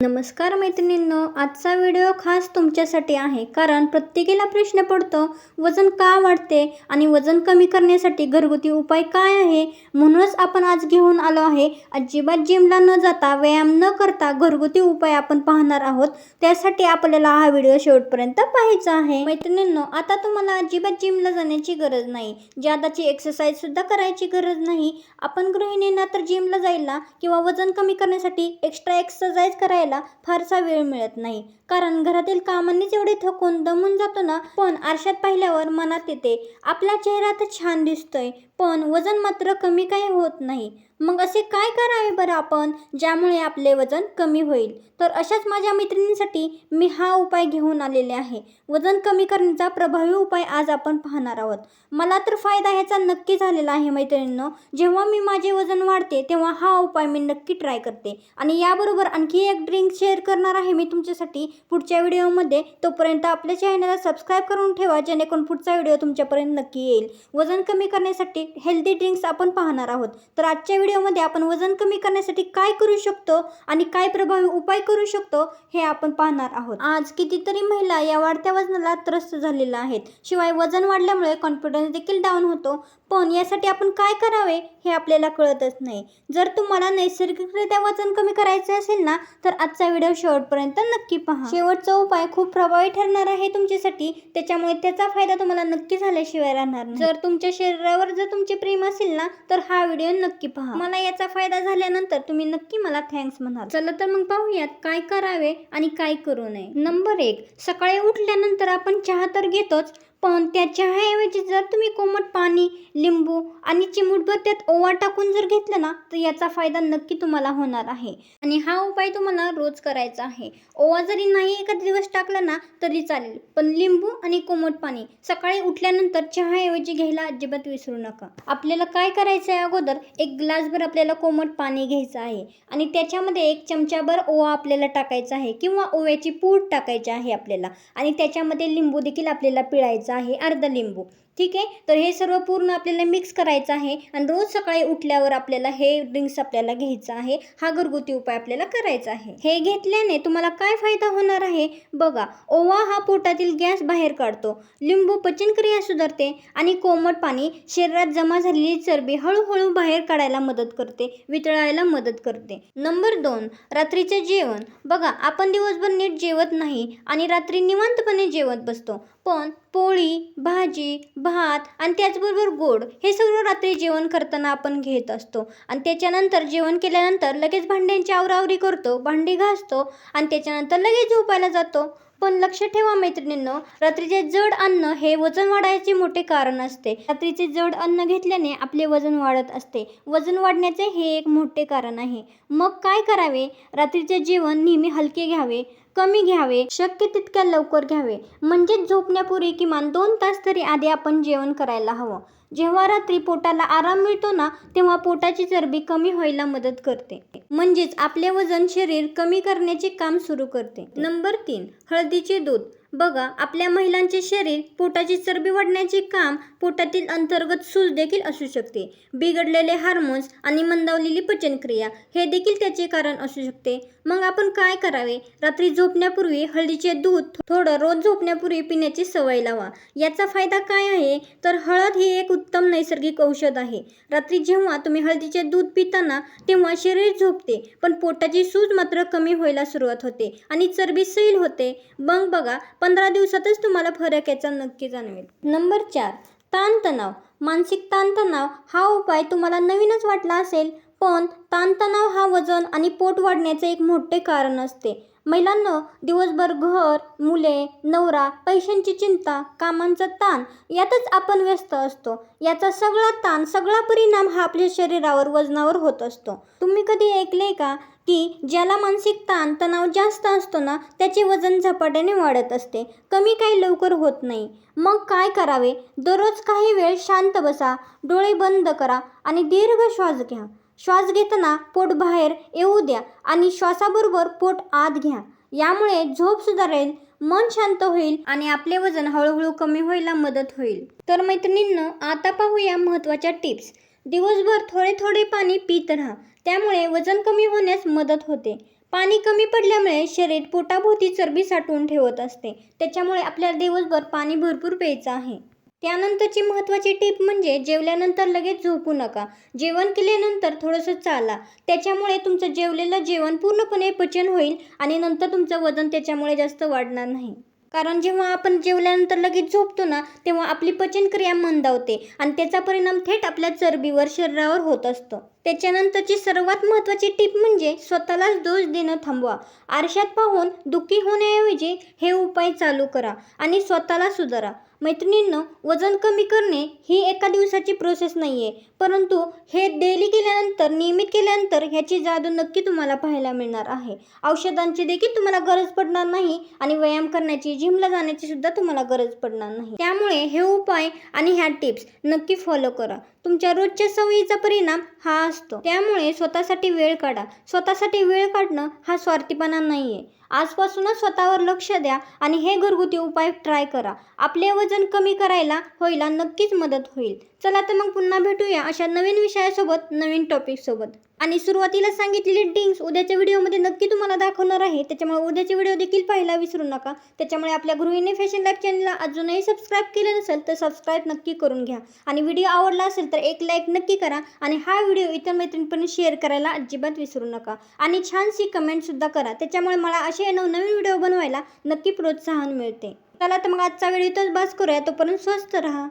नमस्कार मैत्रिणींनो, आजचा व्हिडिओ खास तुमच्यासाठी आहे. कारण प्रत्येकाला प्रश्न पडतो, वजन का वाढते आणि वजन कमी करण्यासाठी घरगुती उपाय काय आहे. म्हणूनच आपण आज घेऊन आलो आहे. अजिबात जिमला न जाता, व्यायाम न करता घरगुती उपाय आपण पाहणार आहोत. त्यासाठी आपल्याला हा व्हिडिओ शेवटपर्यंत पाहायचा आहे. मैत्रिणींनो, आता तुम्हाला अजिबात जिमला जाण्याची गरज नाही, ज्यादाची एक्सरसाइज सुद्धा करायची गरज नाही. आपण गृहिणींना तर जिमला जायला किंवा वजन कमी करण्यासाठी एक्स्ट्रा एक्सरसाइज करायला फारसा वेळ मिळत नाही. कारण घरातील कामांनीच एवढे थकून दमून जातो ना. पण आरशात पाहिल्यावर मनात येते, आपला चेहरा तर छान दिसतोय, पण वजन मात्र कमी काही होत नाही. मग असे काय करावे बरं आपण, ज्यामुळे आपले वजन कमी होईल. तर अशाच माझ्या मैत्रिणींसाठी मी हा उपाय घेऊन आलेले आहे. वजन कमी करण्याचा प्रभावी उपाय आज आपण पाहणार आहोत. मला तर फायदा ह्याचा नक्की झालेला आहे मैत्रिणींनो. जेव्हा मी माझे वजन वाढते तेव्हा हा उपाय मी नक्की ट्राय करते. आणि याबरोबर आणखी एक ड्रिंक शेअर करणार आहे मी तुमच्यासाठी पुढच्या व्हिडिओमध्ये. तोपर्यंत आपल्या चॅनलला सबस्क्राईब करून ठेवा, जेणेकरून पुढचा व्हिडिओ तुमच्यापर्यंत नक्की येईल. वजन कमी करण्यासाठी हेल्दी ड्रिंक्स आपण पाहणार आहोत. तर आजच्या व्हिडिओमध्ये आपण वजन कमी करण्यासाठी काय करू शकतो आणि काय प्रभावी उपाय करू शकतो हे आपण पाहणार आहोत. आज कितीतरी महिला या वाढत्या वजनाला त्रस्त झालेल्या आहेत. शिवाय वजन वाढल्यामुळे कॉन्फिडन्स देखील डाऊन होतो. पण यासाठी आपण काय करावे हे आपल्याला कळतच नाही. जर तुम्हाला नैसर्गिकरित्या वजन कमी करायचे असेल ना, तर आजचा व्हिडिओ शेवटपर्यंत नक्की पहा. शेवटचा उपाय खूप प्रभावी ठरणार आहे तुमच्यासाठी, त्याच्यामुळे त्याचा फायदा तुम्हाला नक्की झाल्याशिवाय राहणार नाही. जर तुमच्या शरीरावर जर तुमचे प्रेम असेल ना, तर हा व्हिडिओ नक्की पहा. मला याचा फायदा झाल्यानंतर तुम्ही नक्की मला थँक्स म्हणाल. चला तर मग पाहूयात काय करावे आणि काय करू नये. नंबर 1, सकाळी उठल्यानंतर आपण चहा तर घेतोच, पण त्या चहाऐवजी जर तुम्ही कोमट पाणी, लिंबू आणि चिमूटभर त्यात ओवा टाकून जर घेतलं ना, तर याचा फायदा नक्की तुम्हाला होणार आहे. आणि हा उपाय तुम्हाला रोज करायचा आहे. ओवा जरी नाही एखादा दिवस टाकला ना तरी चालेल, पण लिंबू आणि कोमट पाणी सकाळी उठल्यानंतर चहाऐवजी घ्यायला अजिबात विसरू नका. आपल्याला काय करायचं आहे, अगोदर एक ग्लासभर आपल्याला कोमट पाणी घ्यायचं आहे आणि त्याच्यामध्ये 1 चमचाभर ओवा आपल्याला टाकायचा आहे किंवा ओव्याची पूड टाकायची आहे आपल्याला. आणि त्याच्यामध्ये लिंबू देखील आपल्याला पिळायचा आहे, अर्धा लिंबू. ठीक आहे. तर हे सर्व पूर्ण आपल्याला मिक्स करायचं आहे आणि रोज सकाळी उठल्यावर आपल्याला हे ड्रिंक्स आपल्याला घ्यायचं आहे. हा घरगुती उपाय आपल्याला करायचा आहे. हे घेतल्याने तुम्हाला काय फायदा होणार आहे बघा. ओवा हा पोटातील गॅस बाहेर काढतो, लिंबू पचनक्रिया सुधारते आणि कोमट पाणी शरीरात जमा झालेली चरबी हळूहळू बाहेर काढायला मदत करते, वितळायला मदत करते. नंबर 2, रात्रीचे जेवण. बघा, आपण दिवसभर नीट जेवत नाही आणि रात्री निवांतपणे जेवत बसतो. पण पोळी, भाजी, भात आणि त्याचबरोबर गोड हे सगळं रात्री जेवण करताना आपण घेत असतो. आणि त्याच्यानंतर जेवण केल्यानंतर लगेच भांड्यांची आवरावरी करतो, भांडी घासतो आणि त्याच्यानंतर लगेच झोपायला जातो. पण लक्ष ठेवा मैत्रिणींनो, रात्रीचे जड अन्न हे वजन वाढायचे मोठे कारण असते. रात्रीचे जड अन्न घेतल्याने आपले वजन वाढत असते. वजन वाढण्याचे हे एक मोठे कारण आहे. मग काय करावे? रात्रीचे जेवण नेहमी हलके घ्यावे, कमी घ्यावे, शक्य तितक्या लवकर घ्यावे. म्हणजेच झोपण्यापूर्वी किमान 2 तास तरी आधी आपण जेवण करायला हवं. जेव्हा रात्री पोटाला आराम मिळतो ना, तेव्हा पोटाची चरबी कमी व्हायला मदत करते. म्हणजेच आपले वजन शरीर कमी करण्याचे काम सुरू करते. नंबर 3, हळदीचे दूध. बघा, आपल्या महिलांचे शरीर पोटाची चरबी वाढण्याचे काम पोटातील अंतर्गत सूज देखील असू शकते. बिघडलेले हार्मोन्स आणि मंदावलेली पचनक्रिया हे देखील त्याचे कारण असू शकते. मग आपण काय करावे? रात्री झोपण्यापूर्वी हळदीचे दूध थोडं रोज झोपण्यापूर्वी पिण्याची सवय लावा. याचा फायदा काय आहे तर हळद ही एक उत्तम नैसर्गिक औषध आहे. रात्री जेव्हा तुम्ही हळदीचे दूध पिताना तेव्हा शरीर झोपते, पण पोटाची सूज मात्र कमी व्हायला सुरुवात होते आणि चरबी सैल होते. मग बघा, 15 दिवसातच तुम्हाला फरक याचा नक्की जाणवेल. नंबर 4, ताणतणाव. मानसिक ताणतणाव हा उपाय तुम्हाला नवीनच वाटला असेल, पण ताणतणाव हा वजन आणि पोट वाढण्याचे एक मोठे कारण असते. महिलांना दिवसभर घर, मुले, नवरा, पैशांची चिंता, कामांचा ताण यातच आपण व्यस्त असतो. याचा सगळा ताण, सगळा परिणाम हा आपल्या शरीरावर, वजनावर होत असतो. तुम्ही कधी ऐकले का की ज्याला मानसिक ताण, तणाव जास्त असतो ना, त्याचे वजन झपाट्याने वाढत असते, कमी काही लवकर होत नाही. मग काय करावे? दररोज काही वेळ शांत बसा, डोळे बंद करा आणि दीर्घ श्वास घ्या. श्वास घेताना पोट बाहेर येऊ द्या आणि श्वासाबरोबर पोट आत घ्या. यामुळे झोप सुधारेल, मन शांत होईल आणि आपले वजन हळूहळू कमी व्हायला मदत होईल. तर मैत्रिणींनो, आता पाहूया महत्त्वाच्या टिप्स. दिवसभर थोडे थोडे पाणी पीत राहा, त्यामुळे वजन कमी होण्यास मदत होते. पाणी कमी पडल्यामुळे शरीर पोटाभोवती चरबी साठवून ठेवत असते. त्याच्यामुळे आपल्याला दिवसभर पाणी भरपूर प्यायचं आहे. त्यानंतरची महत्त्वाची टिप म्हणजे जेवल्यानंतर लगेच झोपू नका. जेवण केल्यानंतर थोडंसं चाला. त्याच्यामुळे तुमचं जेवलेलं जेवण पूर्णपणे पचन होईल आणि नंतर तुमचं वजन त्याच्यामुळे जास्त वाढणार नाही. कारण जेव्हा आपण जेवल्यानंतर लगेच झोपतो ना, तेव्हा आपली पचनक्रिया मंदावते आणि त्याचा परिणाम थेट आपल्या चरबीवर, शरीरावर होत असतो. त्याच्यानंतरची सर्वात महत्त्वाची टिप म्हणजे स्वतःलाच दोष देणं थांबवा. आरशात पाहून दुःखी होण्याऐवजी हे उपाय चालू करा आणि स्वतःला सुधारा. मैत्रिणींनो, वजन कमी करणे ही एका दिवसाची प्रोसेस नाही आहे, परंतु हे डेली केल्यानंतर, नियमित केल्यानंतर ह्याची जादू नक्की तुम्हाला पाहायला मिळणार आहे. औषधांची देखील तुम्हाला गरज पडणार नाही आणि व्यायाम करण्याची, जिमला जाण्याची सुद्धा तुम्हाला गरज पडणार नाही. त्यामुळे हे उपाय आणि ह्या टिप्स नक्की फॉलो करा. तुमच्या रोजच्या सवयीचा परिणाम हा असतो. त्यामुळे स्वतःसाठी वेळ काढा. स्वतःसाठी वेळ काढणं हा स्वार्थीपणा नाही आहे. आजपासूनच स्वतःवर लक्ष द्या आणि हे घरगुती उपाय ट्राय करा. आपले वजन कमी करायला व्हायला नक्कीच मदत होईल. चला तर मग पुन्हा भेटूया अशा नवीन विषयासोबत, नवीन टॉपिकसोबत. आणि सुरुवातीला सांगितलेली टिप्स उद्याच्या व्हिडिओमध्ये नक्की तुम्हाला दाखवणार आहे. त्याच्यामुळे उद्याचे व्हिडिओ देखील पाहायला विसरू नका. त्याच्यामुळे आपल्या गृहिणी फॅशन लाईफ चॅनलला अजूनही सबस्क्राईब केलं नसेल तर सबस्क्राईब नक्की करून घ्या. आणि व्हिडिओ आवडला असेल तर एक लाईक नक्की करा आणि हा व्हिडिओ इतर मैत्रिणींपर्यंत शेअर करायला अजिबात विसरू नका. आणि छानशी कमेंटसुद्धा करा. त्याच्यामुळे मला असे नवनवीन व्हिडिओ बनवायला नक्की प्रोत्साहन मिळते. चला तर मग आजचा व्हिडिओ इथंच बस करूया. तोपर्यंत स्वस्त राहा.